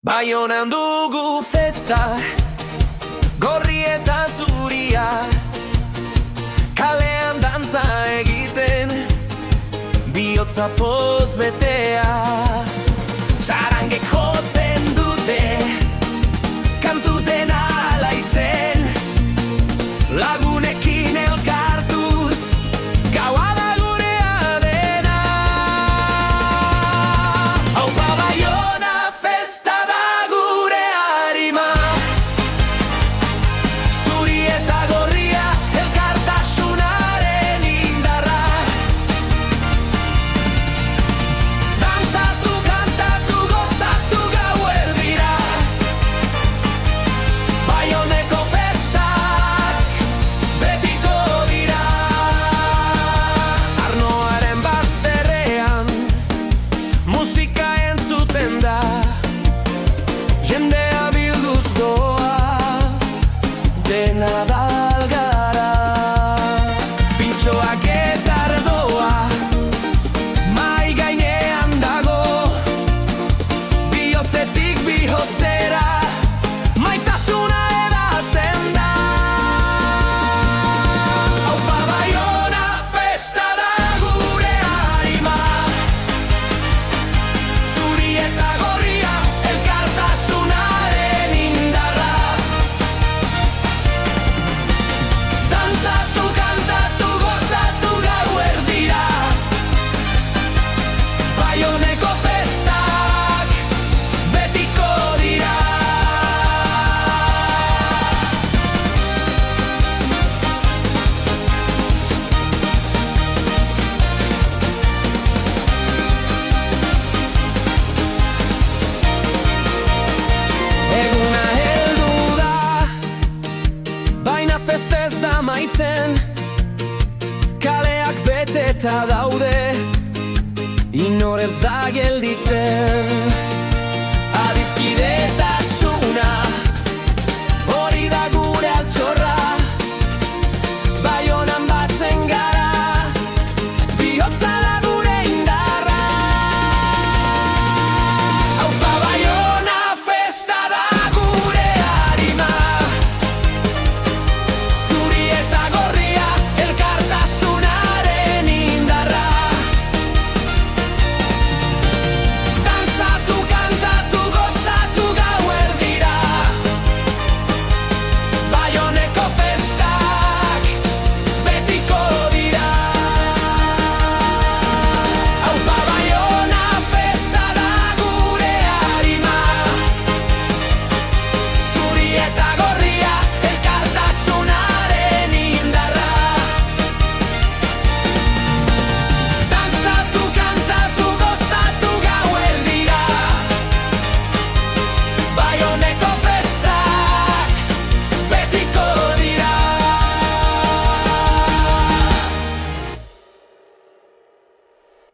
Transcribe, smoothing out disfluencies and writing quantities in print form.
Baionan dugu festa, gorri eta zuria, kalean dantza egiten, bihotza poz betea. Sarangek jotzen dute, kantuz dena alaitzen, lagunekin elkartuz, gaua da gurea dena. Aupa Baiona festa da gure harima, zuri eta gorria elkartasunaren indarra. Dantzatu, kantatu, gozatu gauerdira, Baioneko festak betiko dira. Arnoaren bazterrean musika entzuten da, jendea bilduz doa, dena da algara. Pintxoak eta ardoa mai gainean dago, bihotzetik bihotzera maitasuna edatzen da. Aupa Baiona festa da gure harima, zuri eta gorria elkartasunaren indarra. Dantzatu, kantatu, gozatu gauerdira, Baioneko festak betiko dira. Eguna heldu da, baina festa ez da maitzen, kaleak beteta daude, inor ez da gelditzen.